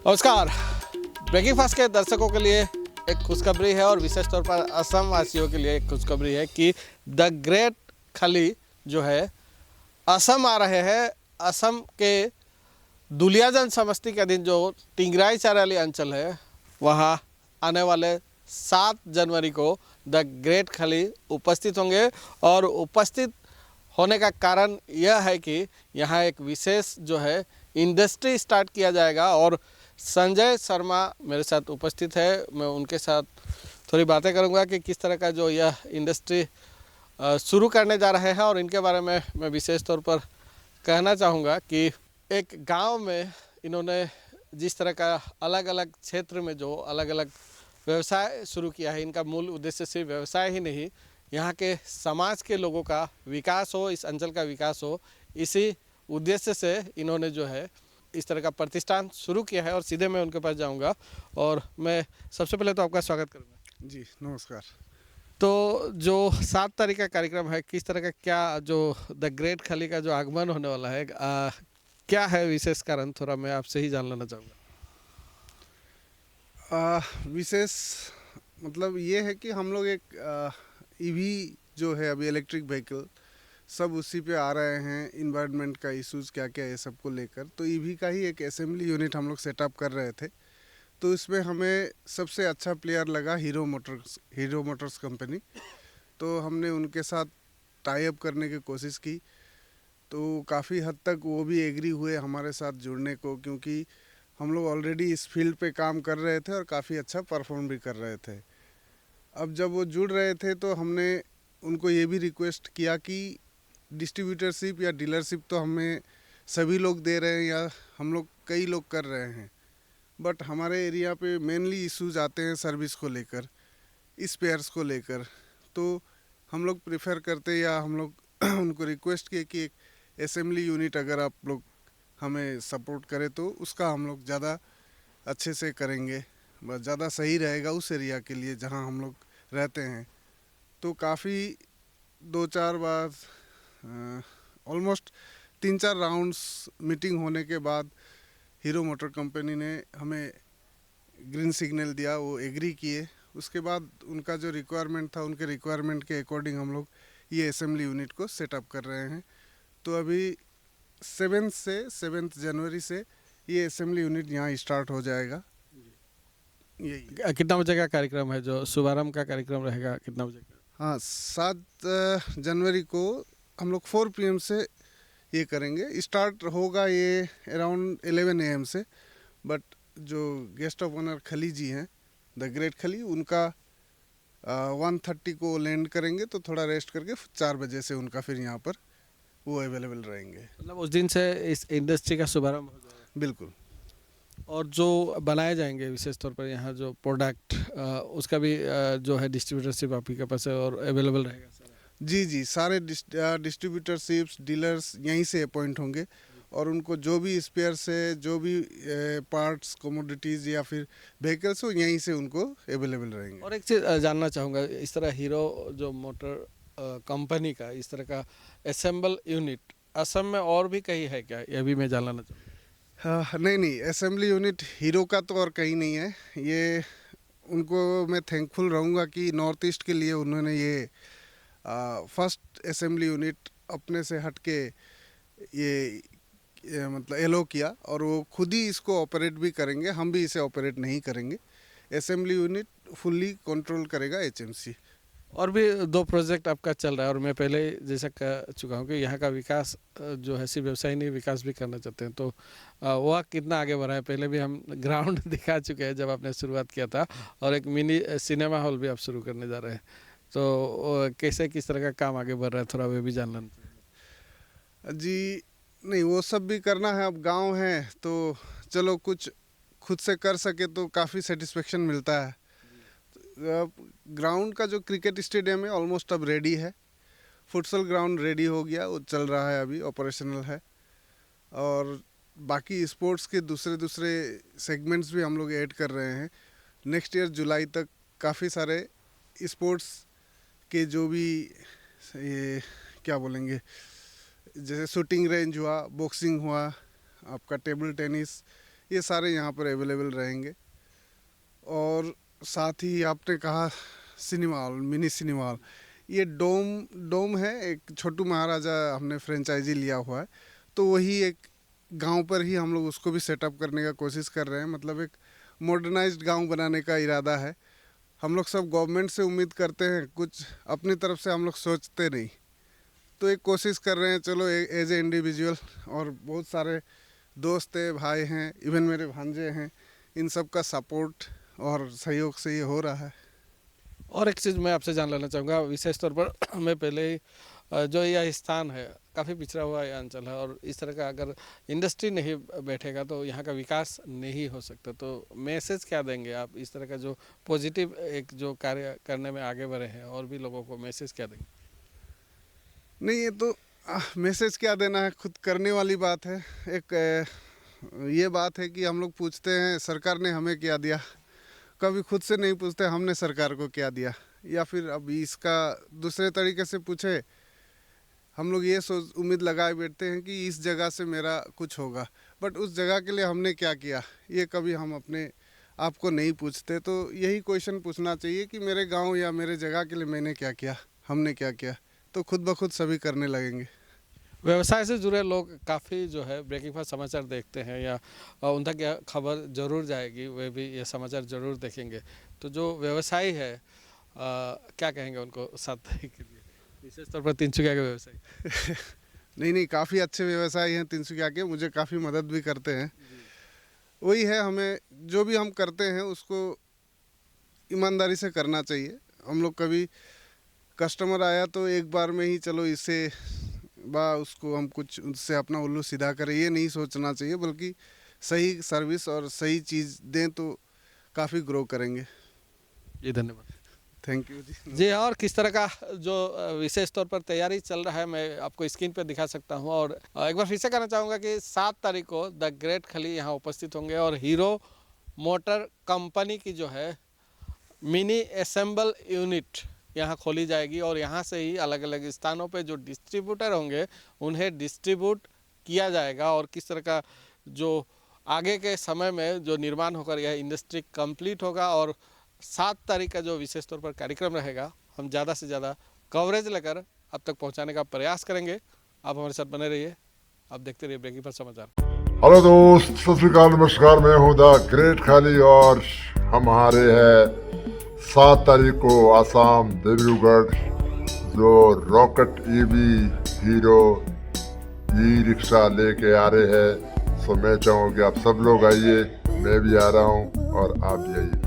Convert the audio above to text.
नमस्कार। Breaking fast के दर्शकों के लिए एक खुशखबरी है और विशेष तौर पर असम वासियों के लिए एक खुशखबरी है कि द ग्रेट खली जो है असम आ रहे हैं। असम के दुलियाजन समष्टि के अधीन जो टिंगराई चाराली अंचल है वहाँ आने वाले 7 जनवरी को द ग्रेट खली उपस्थित होंगे और उपस्थित होने का कारण यह है कि यहाँ एक विशेष जो है इंडस्ट्री स्टार्ट किया जाएगा और संजय शर्मा मेरे साथ उपस्थित है। मैं उनके साथ थोड़ी बातें करूंगा कि किस तरह का जो यह इंडस्ट्री शुरू करने जा रहे हैं और इनके बारे में मैं विशेष तौर पर कहना चाहूँगा कि एक गांव में इन्होंने जिस तरह का अलग अलग क्षेत्र में जो अलग अलग व्यवसाय शुरू किया है, इनका मूल उद्देश्य सिर्फ व्यवसाय ही नहीं, यहाँ के समाज के लोगों का विकास हो, इस अंचल का विकास हो, इसी उद्देश्य से इन्होंने जो है इस तरह का प्रतिष्ठान शुरू किया है। और सीधे मैं उनके पास जाऊंगा और मैं सबसे पहले तो आपका स्वागत करूंगा। जी नमस्कार। तो जो 7 तारीख का कार्यक्रम है, किस तरह का क्या जो द ग्रेट खली का जो आगमन होने वाला है, क्या है विशेष कारण, थोड़ा मैं आपसे ही जान लेना चाहूँगा। विशेष मतलब ये है कि हम लोग एक ईवी जो है अभी इलेक्ट्रिक व्हीकल सब उसी पे आ रहे हैं। इन्वायरमेंट का इश्यूज़ क्या क्या है सबको लेकर, तो ईवी का ही एक असेंबली यूनिट हम लोग सेटअप कर रहे थे। तो इसमें हमें सबसे अच्छा प्लेयर लगा हीरो मोटर्स कंपनी। तो हमने उनके साथ टाई अप करने की कोशिश की, तो काफ़ी हद तक वो भी एग्री हुए हमारे साथ जुड़ने को, क्योंकि हम लोग ऑलरेडी इस फील्ड पे काम कर रहे थे और काफ़ी अच्छा परफॉर्म भी कर रहे थे। अब जब वो जुड़ रहे थे तो हमने उनको ये भी रिक्वेस्ट किया कि डिस्ट्रीब्यूटरशिप या डीलरशिप तो हमें सभी लोग दे रहे हैं या हम लोग कई लोग कर रहे हैं, बट हमारे एरिया पे मेनली इश्यूज आते हैं सर्विस को लेकर, स्पेयर्स को लेकर। तो हम लोग प्रेफर करते या हम लोग उनको रिक्वेस्ट किए कि एक असेंबली यूनिट अगर आप लोग हमें सपोर्ट करें तो उसका हम लोग ज़्यादा अच्छे से करेंगे, बस ज़्यादा सही रहेगा उस एरिया के लिए जहां हम लोग रहते हैं। तो काफ़ी 2-4 बार ऑलमोस्ट 3-4 राउंड्स मीटिंग होने के बाद हीरो मोटर कंपनी ने हमें ग्रीन सिग्नल दिया, वो एग्री किए। उसके बाद उनका जो रिक्वायरमेंट था उनके रिक्वायरमेंट के अकॉर्डिंग हम लोग ये असेंबली यूनिट को सेटअप कर रहे हैं। तो अभी 7 जनवरी से ये असेंबली यूनिट यहाँ स्टार्ट हो जाएगा। यही। कितना बजे का कार्यक्रम है, जो शुभारंभ का कार्यक्रम रहेगा, कितना बजे का? हाँ, 7 जनवरी को हम लोग 4 PM से ये करेंगे। स्टार्ट होगा ये अराउंड 11 AM से, बट जो गेस्ट ऑफ ऑनर खली जी हैं द ग्रेट खली, उनका 1:30 को लैंड करेंगे, तो थोड़ा रेस्ट करके 4 बजे से उनका फिर यहाँ पर वो अवेलेबल रहेंगे। मतलब उस दिन से इस इंडस्ट्री का शुभारंभ हो जाएगा बिल्कुल। और जो बनाए जाएंगे विशेष तौर पर यहाँ जो प्रोडक्ट, उसका भी जो है डिस्ट्रीब्यूटरशिप आपके के पास है और अवेलेबल रहेगा सारा। जी जी, सारे डिस्ट्रीब्यूटरशिप्स डीलर्स यहीं से अपॉइंट होंगे और उनको जो भी स्पेयर से जो भी पार्ट्स कमोडिटीज़ या फिर व्हीकल्स हो यहीं से उनको अवेलेबल रहेंगे। और एक चीज़ जानना चाहूँगा, इस तरह हीरो जो मोटर कंपनी का इस तरह का असेंबल यूनिट असम में और भी कहीं है क्या, ये भी मैं जानना चाहूँगा। नहीं नहीं, असेंबली यूनिट हीरो का तो और कहीं नहीं है। ये उनको मैं थैंकफुल रहूँगा कि नॉर्थ ईस्ट के लिए उन्होंने ये फर्स्ट असेंबली यूनिट अपने से हट के ये मतलब एलो किया और वो खुद ही इसको ऑपरेट भी करेंगे, हम भी इसे ऑपरेट नहीं करेंगे। असेंबली यूनिट फुल्ली कंट्रोल करेगा HMC। और भी 2 प्रोजेक्ट आपका चल रहा है और मैं पहले जैसा कह चुका हूँ कि यहाँ का विकास जो है सिर्फ व्यवसाय नहीं, विकास भी करना चाहते हैं। तो वह कितना आगे बढ़ा है, पहले भी हम ग्राउंड दिखा चुके हैं जब आपने शुरुआत किया था, और एक मिनी सिनेमा हॉल भी आप शुरू करने जा रहे हैं। तो कैसे किस तरह का काम आगे बढ़ रहा है, थोड़ा वे भी जान लेना। जी नहीं, वो सब भी करना है। अब गांव है तो चलो कुछ खुद से कर सके तो काफ़ी सेटिस्फेक्शन मिलता है। ग्राउंड का जो क्रिकेट स्टेडियम है ऑलमोस्ट अब रेडी है। फुटसल ग्राउंड रेडी हो गया, वो चल रहा है, अभी ऑपरेशनल है। और बाकी स्पोर्ट्स के दूसरे दूसरे सेगमेंट्स भी हम लोग ऐड कर रहे हैं। नेक्स्ट ईयर जुलाई तक काफ़ी सारे स्पोर्ट्स के जो भी ये क्या बोलेंगे, जैसे शूटिंग रेंज हुआ, बॉक्सिंग हुआ, आपका टेबल टेनिस, ये सारे यहाँ पर अवेलेबल रहेंगे। और साथ ही आपने कहा cinema hall, mini cinema hall, ये डोम है, एक छोटू महाराजा हमने फ्रेंचाइजी लिया हुआ है, तो वही एक गांव पर ही हम लोग उसको भी सेटअप करने का कोशिश कर रहे हैं। मतलब एक मॉडर्नाइज्ड गांव बनाने का इरादा है। हम लोग सब गवर्नमेंट से उम्मीद करते हैं, कुछ अपनी तरफ से हम लोग सोचते नहीं, तो एक कोशिश कर रहे हैं। चलो एज ए इंडिविजुअल, और बहुत सारे दोस्त हैं, भाई हैं, इवन मेरे भांजे हैं, इन सब का सपोर्ट और सहयोग से ये हो रहा है। और एक चीज़ मैं आपसे जान लेना चाहूँगा, विशेष तौर पर मैं पहले ही जो यह स्थान है काफ़ी पिछड़ा हुआ यह अंचल है, और इस तरह का अगर इंडस्ट्री नहीं बैठेगा तो यहाँ का विकास नहीं हो सकता। तो मैसेज क्या देंगे आप, इस तरह का जो पॉजिटिव एक जो कार्य करने में आगे बढ़े हैं, और भी लोगों को मैसेज क्या देंगे? नहीं, ये तो मैसेज क्या देना है, खुद करने वाली बात है। एक ये बात है कि हम लोग पूछते हैं सरकार ने हमें क्या दिया, कभी खुद से नहीं पूछते हमने सरकार को क्या दिया। या फिर अब इसका दूसरे तरीके से पूछे, हम लोग ये सोच उम्मीद लगाए बैठते हैं कि इस जगह से मेरा कुछ होगा, बट उस जगह के लिए हमने क्या किया, ये कभी हम अपने आप को नहीं पूछते। तो यही क्वेश्चन पूछना चाहिए कि मेरे गांव या मेरे जगह के लिए मैंने क्या किया, हमने क्या किया, तो खुद ब खुद सभी करने लगेंगे। व्यवसाय से जुड़े लोग काफ़ी जो है ब्रेकिंग फास्ट समाचार देखते हैं, या उन तक यह खबर जरूर जाएगी, वे भी ये समाचार जरूर देखेंगे। तो जो व्यवसायी है क्या कहेंगे उनको साथ देने के लिए, विशेष तौर पर तिनसुकिया के व्यवसायी? नहीं, काफ़ी अच्छे व्यवसायी हैं तिनसुकिया के, मुझे काफ़ी मदद भी करते हैं। वही है, हमें जो भी हम करते हैं उसको ईमानदारी से करना चाहिए। हम लोग कभी कस्टमर आया तो एक बार में ही चलो इससे उसको हम कुछ उससे अपना उल्लू सीधा करें, ये नहीं सोचना चाहिए, बल्कि सही सर्विस और सही चीज़ दें तो काफ़ी ग्रो करेंगे। जी धन्यवाद। थैंक यू जी। जी, और किस तरह का जो विशेष तौर पर तैयारी चल रहा है मैं आपको स्क्रीन पर दिखा सकता हूं। और एक बार फिर से कहना चाहूँगा कि 7 तारीख को द ग्रेट खली यहाँ उपस्थित होंगे, और हीरो मोटर कंपनी की जो है मिनी असेंबल यूनिट यहाँ खोली जाएगी, और यहाँ से ही अलग अलग स्थानों पे जो डिस्ट्रीब्यूटर होंगे उन्हें डिस्ट्रीब्यूट किया जाएगा। और किस तरह का जो आगे के समय में जो निर्माण होकर यह इंडस्ट्री कंप्लीट होगा, और 7 तारीख का जो विशेष तौर पर कार्यक्रम रहेगा, हम ज़्यादा से ज़्यादा कवरेज लेकर अब तक पहुँचाने का प्रयास करेंगे। आप हमारे साथ बने रहिए, आप देखते रहिए ब्रेकिंग फास्ट समाचार। हेलो दोस्त, सत श्री अकाल, नमस्कार, मैं हूँ द ग्रेट खाली, और हम आ रहे हैं 7 तारीख को आसाम डिब्रूगढ़ जो rocket EV hero e rickshaw लेके आ रहे हैं। सो मैं चाहूँ कि आप सब लोग आइए, मैं भी आ रहा हूँ और आप भी आइए।